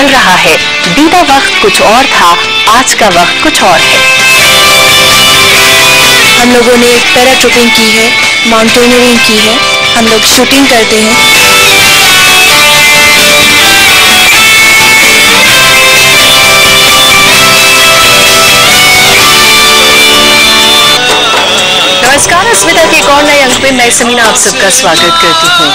चल रहा है। बीता वक्त कुछ और था, आज का वक्त कुछ और है। हम लोगों ने पैराट्रूपिंग की है, माउंटेनियरिंग की है, हम लोग शूटिंग करते हैं। नमस्कार, अस्मिता के एक और नए अंक में मैं समीना आप सबका स्वागत करती हूँ।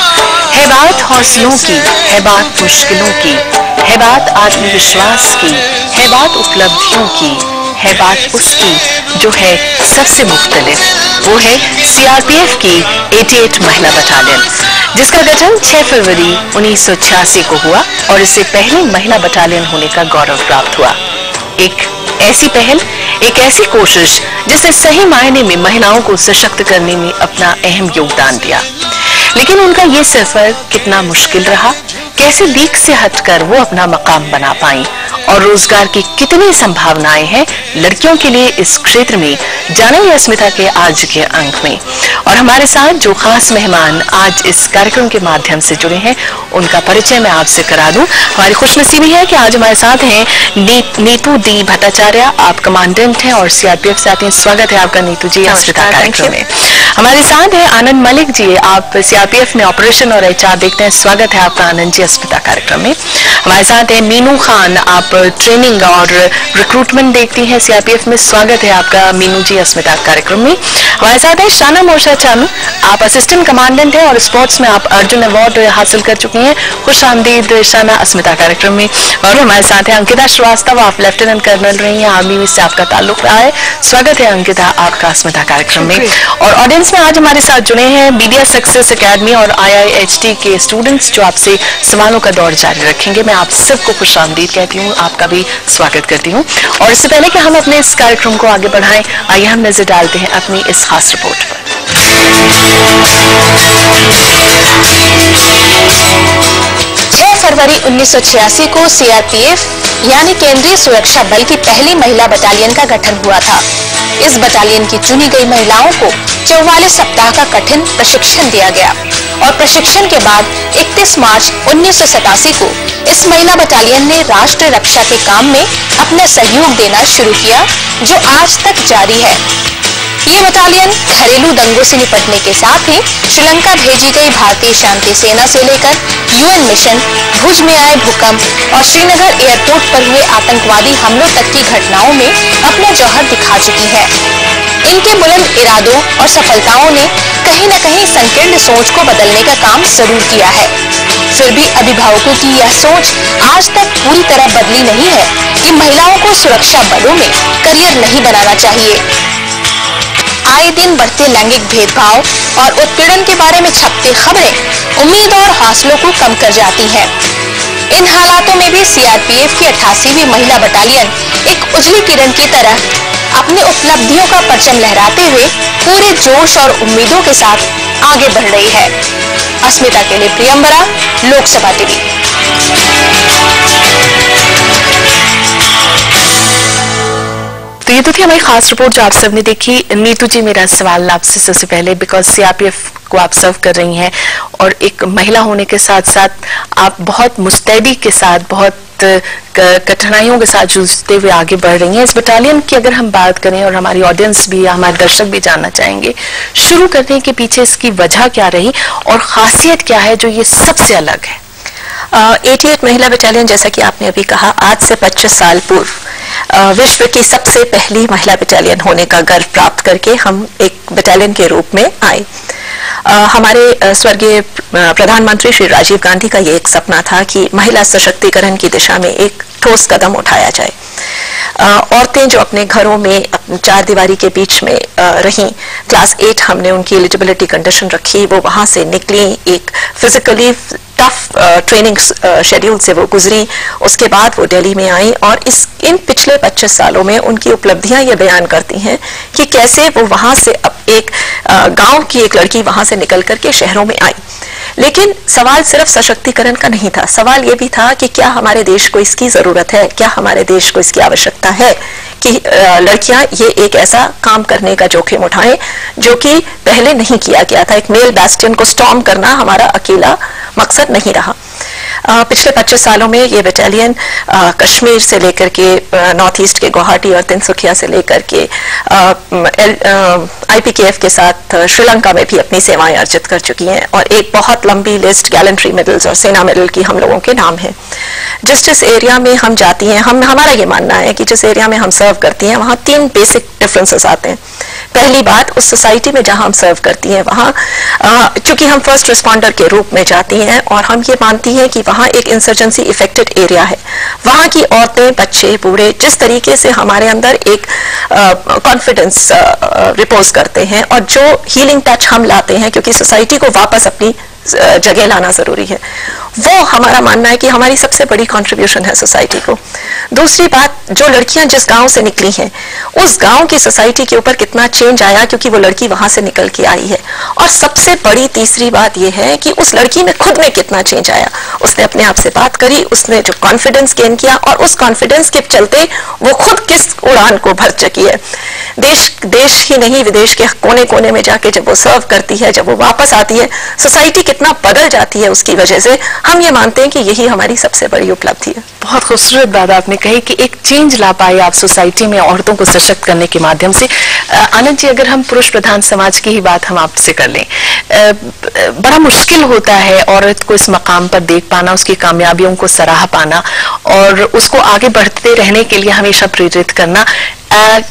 है बात हौसलों की, है बात मुश्किलों की, है बात आत्मविश्वास की, है बात उपलब्धियों की, है बात उसकी जो है सबसे मुख्तलिफ। वो है सीआरपीएफ की 88 महिला बटालियन, जिसका गठन 6 फरवरी 1986 को हुआ और इससे पहली महिला बटालियन होने का गौरव प्राप्त हुआ। एक ऐसी पहल, एक ऐसी कोशिश जिसने सही मायने में महिलाओं को सशक्त करने में अपना अहम योगदान दिया। लेकिन उनका ये सफर कितना मुश्किल रहा, कैसे लीक से हटकर वो अपना मकाम बना पाई और रोजगार की कितनी संभावनाएं हैं लड़कियों के लिए इस क्षेत्र में, जानेंगे अस्मिता के आज के अंक में। और हमारे साथ जो खास मेहमान आज इस कार्यक्रम के माध्यम से जुड़े हैं, उनका परिचय मैं आपसे करा दूं। हमारी खुशनसीबी है कि आज हमारे साथ हैं नीतू डी भट्टाचार्य। आप कमांडेंट हैं और सीआरपीएफ से आते हैं। स्वागत है आपका नीतू जी अस्मिता कार्यक्रम में। हमारे साथ है आनंद मलिक जी, आप सीआरपीएफ में ऑपरेशन और एचआर देखते हैं। स्वागत है आपका आनंद जी अस्मिता कार्यक्रम में। हमारे साथ है मीनू खान, आप ट्रेनिंग और रिक्रूटमेंट देखती हैं सीआरपीएफ में। स्वागत है आपका मीनू जी अस्मिता कार्यक्रम में। हमारे साथ है शाना मोर्शा चानू, आप असिस्टेंट कमांडेंट हैं और स्पोर्ट्स में आप अर्जुन अवार्ड हासिल कर चुकी हैं। खुश आमदीद शाना अस्मिता कार्यक्रम में। और हमारे साथ है अंकिता श्रीवास्तव, आप लेफ्टिनेंट कर्नल रही हैं, आर्मी में से आपका ताल्लुक रहा है। स्वागत है अंकिता आपका अस्मिता कार्यक्रम में। और ऑडियंस में आज हमारे साथ जुड़े हैं मीडिया सक्सेस एकेडमी और IIHT के स्टूडेंट्स, जो आपसे सवालों का दौर जारी रखेंगे। मैं आप सबको खुश आमदीद कहती हूँ, आपका भी स्वागत करती हूँ। और इससे पहले कि हम अपने इस कार्यक्रम को आगे बढ़ाएं, आइए हम नजर डालते हैं अपनी इस खास रिपोर्ट पर। 6 फरवरी 1986 को सीआरपीएफ यानी केंद्रीय सुरक्षा बल की पहली महिला बटालियन का गठन हुआ था। इस बटालियन की चुनी गई महिलाओं को 44 सप्ताह का कठिन प्रशिक्षण दिया गया और प्रशिक्षण के बाद 31 मार्च 1987 को इस महिला बटालियन ने राष्ट्र रक्षा के काम में अपना सहयोग देना शुरू किया, जो आज तक जारी है। ये बटालियन घरेलू दंगों से निपटने के साथ ही श्रीलंका भेजी गई भारतीय शांति सेना से लेकर UN मिशन, भुज में आए भूकंप और श्रीनगर एयरपोर्ट पर हुए आतंकवादी हमलों तक की घटनाओं में अपना जौहर दिखा चुकी है। इनके बुलंद इरादों और सफलताओं ने कहीं न कहीं संकीर्ण सोच को बदलने का काम जरूर किया है। फिर भी अभिभावकों की यह सोच आज तक पूरी तरह बदली नहीं है कि महिलाओं को सुरक्षा बलों में करियर नहीं बनाना चाहिए। आए दिन बढ़ते लैंगिक भेदभाव और उत्पीड़न के बारे में छपती खबरें उम्मीद और हौसलों को कम कर जाती हैं। इन हालातों में भी सीआरपीएफ की 88वीं महिला बटालियन एक उजली किरण की तरह अपनी उपलब्धियों का परचम लहराते हुए पूरे जोश और उम्मीदों के साथ आगे बढ़ रही है। अस्मिता के लिए प्रियंबरा, लोकसभा टीवी। तो ये तो थी हमारी खास रिपोर्ट जो आप सबने देखी। नीतू जी, मेरा सवाल आपसे सबसे पहले, बिकॉज सीआरपीएफ को आप सर्व कर रही हैं और एक महिला होने के साथ साथ आप बहुत मुस्तैदी के साथ, बहुत कठिनाइयों के साथ जूझते हुए आगे बढ़ रही हैं। इस बटालियन की अगर हम बात करें, और हमारी ऑडियंस भी, हमारे दर्शक भी जानना चाहेंगे, शुरू करने के पीछे इसकी वजह क्या रही और खासियत क्या है जो ये सबसे अलग है? 88 महिला बटालियन, जैसा कि आपने अभी कहा, आज से 25 साल पूर्व विश्व की सबसे पहली महिला बटालियन होने का गर्व प्राप्त करके हम एक बटालियन के रूप में आए। हमारे स्वर्गीय प्रधानमंत्री श्री राजीव गांधी का ये एक सपना था कि महिला सशक्तिकरण की दिशा में एक ठोस कदम उठाया जाए। औरतें जो अपने घरों में चार दीवारी के बीच में रहीं, क्लास 8 हमने उनकी एलिजिबिलिटी कंडीशन रखी, वो वहां से निकली, एक फिजिकली टफ ट्रेनिंग शेड्यूल से वो गुजरी, उसके बाद वो दिल्ली में आई और इन पिछले 25 सालों में उनकी उपलब्धियां ये बयान करती हैं कि कैसे वो वहां से अब एक गांव की एक लड़की वहां से निकल करके शहरों में आई। लेकिन सवाल सिर्फ सशक्तिकरण का नहीं था, सवाल ये भी था कि क्या हमारे देश को इसकी जरूरत है, क्या हमारे देश को इसकी आवश्यकता है, कि लड़कियां ये एक ऐसा काम करने का जोखिम उठाएं जो कि पहले नहीं किया गया था। एक मेल बैस्टियन को स्टॉर्म करना हमारा अकेला मकसद नहीं रहा। पिछले 25 सालों में ये बटालियन कश्मीर से लेकर के नॉर्थ ईस्ट के गुवाहाटी और तिनसुकिया से लेकर के IPKF के साथ श्रीलंका में भी अपनी सेवाएं अर्जित कर चुकी हैं और एक बहुत लंबी लिस्ट गैलेंट्री मेडल्स और सेना मेडल की हम लोगों के नाम है। जिस एरिया में हम जाती हैं, हमारा ये मानना है कि जिस एरिया में हम सर्व करती हैं वहाँ 3 बेसिक डिफरेंसेस आते हैं। पहली बात, उस सोसाइटी में जहां हम सर्व करती हैं वहाँ चूंकि हम फर्स्ट रिस्पॉन्डर के रूप में जाती हैं और हम ये मानती हैं कि वहाँ एक इंसर्जेंसी इफेक्टेड एरिया है। वहाँ की औरतें, बच्चे, बूढ़े जिस तरीके से हमारे अंदर एक कॉन्फिडेंस रिपोज करते हैं और जो हीलिंग टच हम लाते हैं, क्योंकि सोसाइटी को वापस अपनी जगह लाना जरूरी है, वो हमारा मानना है कि हमारी सबसे बड़ी कंट्रीब्यूशन है सोसाइटी को। दूसरी बात, जो लड़कियां जिस गांव से निकली हैं उस गांव की सोसाइटी के ऊपर कितना चेंज आया क्योंकि वो लड़की वहां से निकल के आई है। और सबसे बड़ी तीसरी बात यह है कि उस लड़की में खुद में कितना चेंज आया। उसने अपने आप से बात करी, उसने जो कॉन्फिडेंस गेन किया और उस कॉन्फिडेंस के चलते वो खुद किस उड़ान को भर चुकी है। देश ही नहीं, विदेश के कोने कोने में जाके जब वो सर्व करती है, जब वो वापस आती है, सोसाइटी कितना बदल जाती है उसकी वजह से। हम ये मानते हैं कि यही हमारी सबसे बड़ी उपलब्धि है। बहुत खूबसूरत बात आपने कही कि एक चेंज ला पाए आप सोसाइटी में औरतों को सशक्त करने के माध्यम से। आनंद जी, अगर हम पुरुष प्रधान समाज की ही बात हम आपसे कर लें, बड़ा मुश्किल होता है औरत को इस मकाम पर देख पाना, उसकी कामयाबियों को सराह पाना और उसको आगे बढ़ते रहने के लिए हमेशा प्रेरित करना।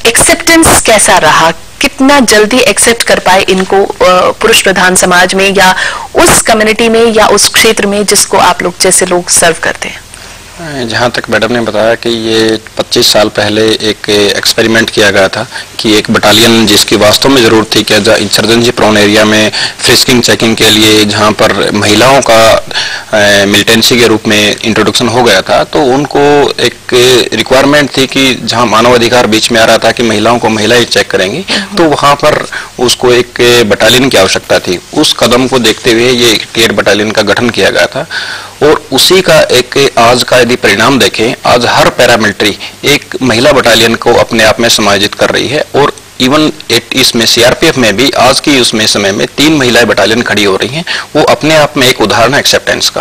एक्सेप्टेंस कैसा रहा? कितना जल्दी एक्सेप्ट कर पाए इनको पुरुष प्रधान समाज में या उस कम्युनिटी में या उस क्षेत्र में जिसको आप लोग जैसे लोग सर्व करते हैं? जहाँ तक मैडम ने बताया कि ये 25 साल पहले एक एक्सपेरिमेंट किया गया था कि एक बटालियन जिसकी वास्तव में ज़रूरत थी कि इंसर्जेंसी प्रोन एरिया में फ्रिस्किंग चेकिंग के लिए, जहाँ पर महिलाओं का मिलिटेंसी के रूप में इंट्रोडक्शन हो गया था, तो उनको एक रिक्वायरमेंट थी कि जहाँ मानवाधिकार बीच में आ रहा था कि महिलाओं को महिलाएं चेक करेंगी, तो वहाँ पर उसको एक बटालियन की आवश्यकता थी। उस कदम को देखते हुए ये टेट बटालियन का गठन किया गया था और उसी का एक आज का यदि परिणाम देखें, आज हर पैरामिलिट्री एक महिला बटालियन को अपने आप में समायोजित कर रही है और इवन इसमें सीआरपीएफ में भी आज की उसमें समय में 3 महिला बटालियन खड़ी हो रही हैं। वो अपने आप में एक उदाहरण है एक्सेप्टेंस का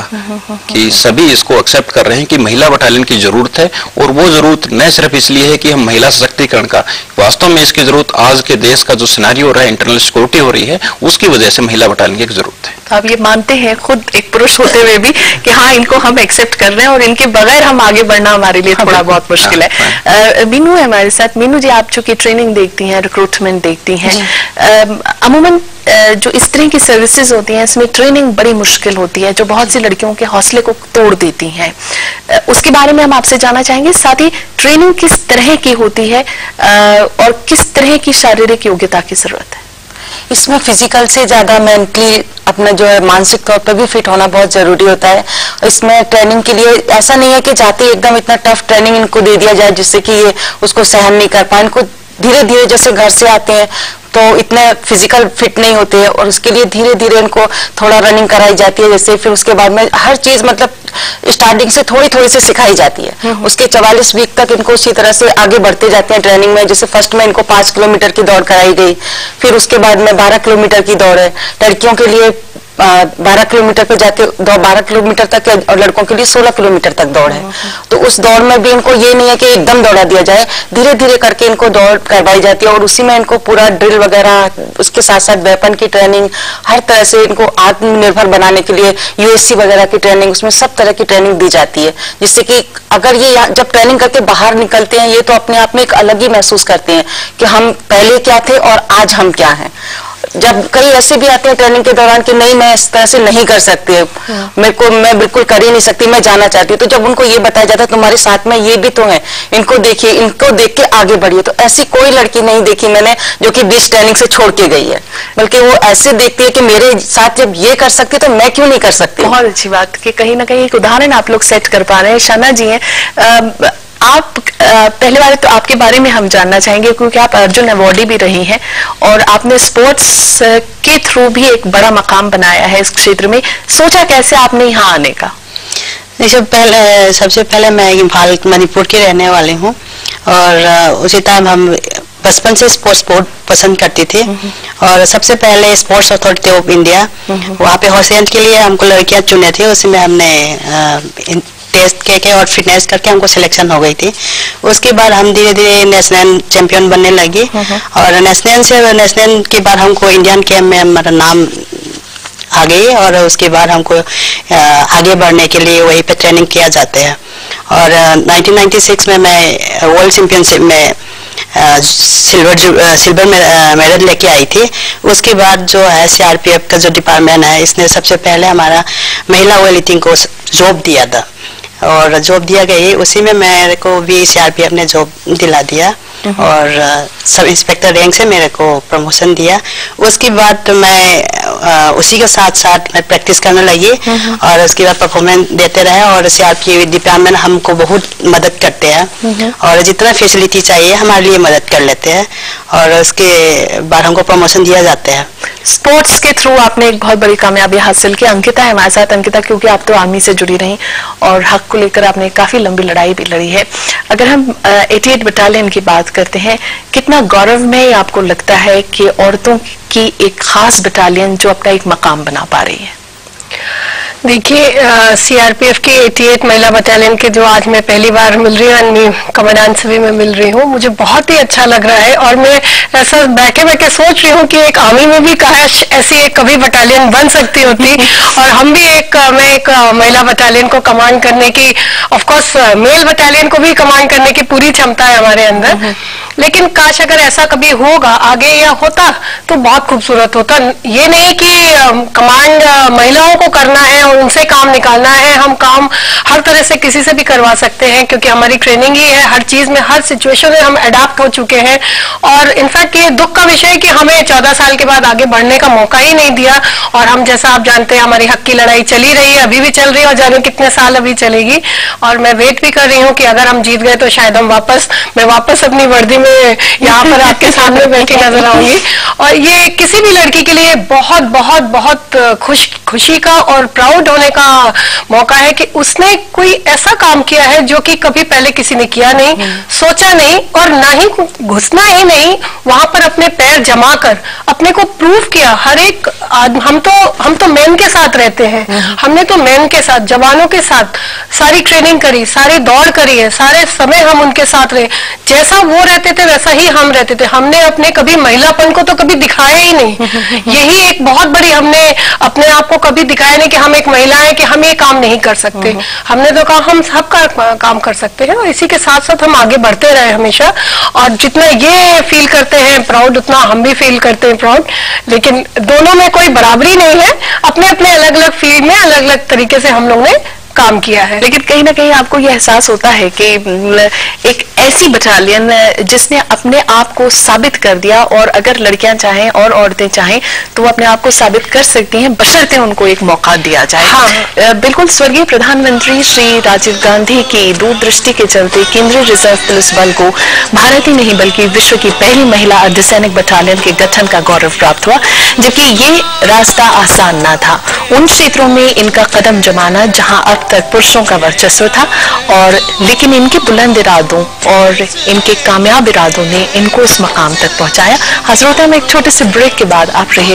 कि सभी इसको एक्सेप्ट कर रहे हैं कि महिला बटालियन की जरूरत है और वो जरूरत न सिर्फ इसलिए है कि हम महिला सशक्तिकरण का, वास्तव में इसकी जरूरत आज के देश का जो सिनेरियो हो रहा है, इंटरनल सिक्योरिटी हो रही है, उसकी वजह से महिला बटालियन की जरूरत है। तो आप ये मानते हैं खुद एक पुरुष होते हुए भी कि हाँ, इनको हम एक्सेप्ट कर रहे हैं और इनके बगैर हम आगे बढ़ना हमारे लिए थोड़ा बहुत मुश्किल है। मीनू है हमारे साथ। मीनू जी, आप चूंकि ट्रेनिंग देखती हैं, रिक्रूटमेंट देखती हैं, अमूमन जो इस तरह की सर्विसेज होती हैं इसमें ट्रेनिंग बड़ी मुश्किल होती है जो बहुत सी लड़कियों के हौसले को तोड़ देती हैं। उसके बारे में हम आपसे जानना चाहेंगे। साथ ही ट्रेनिंग किस तरह की होती है और किस तरह की शारीरिक योग्यता की जरूरत है? इसमें फिजिकल से ज्यादा मेंटली अपना जो है मानसिक तौर पर भी फिट होना बहुत जरूरी होता है। इसमें ट्रेनिंग के लिए ऐसा नहीं है कि जाते एकदम इतना टफ ट्रेनिंग इनको दे दिया जाए जिससे कि ये उसको सहन नहीं कर पाए। इनको धीरे धीरे, जैसे घर से आते हैं तो इतने फिजिकल फिट नहीं होते हैं और उसके लिए धीरे धीरे इनको थोड़ा रनिंग कराई जाती है, जैसे फिर उसके बाद में हर चीज मतलब स्टार्टिंग से थोड़ी थोड़ी से सिखाई जाती है। उसके 44 वीक तक इनको उसी तरह से आगे बढ़ते जाते हैं ट्रेनिंग में। जैसे फर्स्ट में इनको 5 किलोमीटर की दौड़ कराई गई, फिर उसके बाद में 12 किलोमीटर की दौड़ है लड़कियों के लिए, 12 किलोमीटर पे जाके 12 किलोमीटर तक है और लड़कों के लिए 16 किलोमीटर तक दौड़ है। तो उस दौड़ में भी इनको ये नहीं है कि एकदम दौड़ा दिया जाए, धीरे धीरे करके इनको दौड़ करवाई जाती है और उसी में इनको पूरा ड्रिल वगैरह, उसके साथ साथ वेपन की ट्रेनिंग, हर तरह से इनको आत्मनिर्भर बनाने के लिए यूएससी वगैरह की ट्रेनिंग, उसमें सब तरह की ट्रेनिंग दी जाती है, जिससे कि अगर ये जब ट्रेनिंग करके बाहर निकलते हैं ये तो अपने आप में एक अलग ही महसूस करते हैं कि हम पहले क्या थे और आज हम क्या हैं। जब कई ऐसे भी आते हैं ट्रेनिंग के दौरान कि नहीं, मैं इस तरह से नहीं कर सकती, मैं बिल्कुल कर ही नहीं सकती, मैं जाना चाहती हूँ, तो जब उनको ये बताया जाता है तुम्हारे साथ में ये भी तो है, इनको देखिए, इनको देख के आगे बढ़िए। तो ऐसी कोई लड़की नहीं देखी मैंने जो कि बीच ट्रेनिंग से छोड़ के गई है, बल्कि वो ऐसे देखती है कि मेरे साथ जब ये कर सकती तो मैं क्यों नहीं कर सकती। बहुत अच्छी बात कि कहीं ना कहीं एक उदाहरण आप लोग सेट कर पा रहे हैं। शाना जी हैं, आप पहले बार तो आपके बारे में हम जानना चाहेंगे क्योंकि आप अर्जुन अवार्डी भी रही हैं और आपने स्पोर्ट्स के थ्रू भी एक बड़ा मकाम बनाया है इस क्षेत्र में। सोचा कैसे आपने यहाँ आने का? सबसे पहले मैं इम्फाल मणिपुर की रहने वाली हूँ और उसी टाइम हम बचपन से स्पोर्ट्स बहुत पसंद करती थी। और सबसे पहले स्पोर्ट्स अथॉरिटी ऑफ इंडिया वहाँ पे हॉस्टल के लिए हमको लड़कियां चुने थे, उसमें हमने टेस्ट के और फिटनेस करके हमको सिलेक्शन हो गई थी। उसके बाद हम धीरे धीरे नेशनल चैंपियन बनने लगे और नेशनल के बाद हमको इंडियन कैंप में हमारा नाम आ गई और उसके बाद हमको आगे बढ़ने के लिए वहीं पे ट्रेनिंग किया जाता है। और 1996 में मैं वर्ल्ड चैंपियनशिप में सिल्वर मेडल लेके आई थी। उसके बाद जो है CRPF का जो डिपार्टमेंट है इसने सबसे पहले हमारा महिला वेट लिफ्टिंग को जॉब दिया था और जॉब दिया गई, उसी में मेरे को भी CRPF ने जॉब दिला दिया और सब इंस्पेक्टर रैंक से मेरे को प्रमोशन दिया। उसके बाद मैं उसी के साथ साथ मैं प्रैक्टिस करने लगी और उसके बाद परफॉर्मेंस देते रहे और CRPF डिपार्टमेंट हमको बहुत मदद करते हैं और जितना फैसिलिटी चाहिए हमारे लिए मदद कर लेते हैं और उसके बाद हमको प्रमोशन दिया जाता है। स्पोर्ट्स के थ्रू आपने एक बहुत बड़ी कामयाबी हासिल की। अंकिता है हमारे साथ। अंकिता, क्योंकि आप तो आर्मी से जुड़ी रही और हक को लेकर आपने काफी लंबी लड़ाई भी लड़ी है, अगर हम 88 बटालियन की बात करते हैं, कितना गौरवमय आपको लगता है कि औरतों की एक खास बटालियन जो अपना एक मकाम बना पा रही है? देखिए, CRPF की 88 महिला बटालियन के जो आज मैं पहली बार मिल रही हूँ, कमांडेंट से भी मैं मिल रही हूँ, मुझे बहुत ही अच्छा लग रहा है और मैं ऐसा बैठे सोच रही हूँ कि एक आर्मी में भी काश ऐसी एक कभी बटालियन बन सकती होती और हम भी मैं एक महिला बटालियन को कमांड करने की, ऑफ कोर्स मेल बटालियन को भी कमांड करने की पूरी क्षमता है हमारे अंदर, लेकिन काश अगर ऐसा कभी होगा आगे या होता तो बहुत खूबसूरत होता। ये नहीं कि कमांड महिलाओं को करना है और उनसे काम निकालना है, हम काम हर तरह से किसी से भी करवा सकते हैं क्योंकि हमारी ट्रेनिंग ही है, हर चीज में हर सिचुएशन में हम अडाप्ट हो चुके हैं। और इनफैक्ट ये दुख का विषय है कि हमें 14 साल के बाद आगे बढ़ने का मौका ही नहीं दिया और हम, जैसा आप जानते हैं, हमारी हक की लड़ाई चली रही है, अभी भी चल रही है और जाने कितने साल अभी चलेगी। और मैं वेट भी कर रही हूँ कि अगर हम जीत गए तो शायद मैं वापस अपनी वर्दी में यहाँ पर आपके सामने बैठी नजर आऊंगी। और ये किसी भी लड़की के लिए बहुत बहुत बहुत खुशी का और प्राउड होने का मौका है कि उसने कोई ऐसा काम किया है जो कि कभी पहले किसी ने किया नहीं, सोचा नहीं और ना ही घुसना ही नहीं, वहां पर अपने पैर जमा कर अपने को प्रूव किया। हर एक हम तो मैन के साथ रहते हैं, हमने तो मैन के साथ, जवानों के साथ सारी ट्रेनिंग करी, सारी दौड़ करी है, सारे समय हम उनके साथ रहे, जैसा वो रहते थे वैसा ही हम रहते थे। हमने अपने कभी महिलापन को तो कभी दिखाया ही नहीं, यही एक बहुत बड़ी, हमने अपने आप को कभी दिखाया नहीं कि हम एक महिला है कि हम ये काम नहीं कर सकते। हमने तो कहा हम सब काम कर सकते हैं और इसी के साथ साथ हम आगे बढ़ते रहे हमेशा। और जितना ये फील करते हैं प्राउड उतना हम भी फील करते हैं प्राउड, लेकिन दोनों में कोई बराबरी नहीं है, अपने अपने अलग अलग फील्ड में अलग अलग तरीके से हम लोग ने काम किया है। लेकिन कहीं ना कहीं आपको यह एहसास होता है कि एक ऐसी बटालियन जिसने अपने आप को साबित कर दिया और अगर लड़कियां चाहें और औरतें चाहें तो वो अपने आप को साबित कर सकती हैं बशर्ते उनको एक मौका दिया जाए। हाँ। बिल्कुल स्वर्गीय प्रधानमंत्री श्री राजीव गांधी की दूरदृष्टि के चलते केंद्रीय रिजर्व पुलिस बल को भारत ही नहीं बल्कि विश्व की पहली महिला अर्धसैनिक बटालियन के गठन का गौरव प्राप्त हुआ, जबकि ये रास्ता आसान न था। उन क्षेत्रों में इनका कदम जमाना जहां अब तक पुरुषों का वर्चस्व था और लेकिन इनके बुलंद इरादों और इनके कामयाब इरादों ने इनको इस मकाम तक पहुंचाया। हाजिर होता है मैं एक छोटे से ब्रेक के बाद, आप रहिए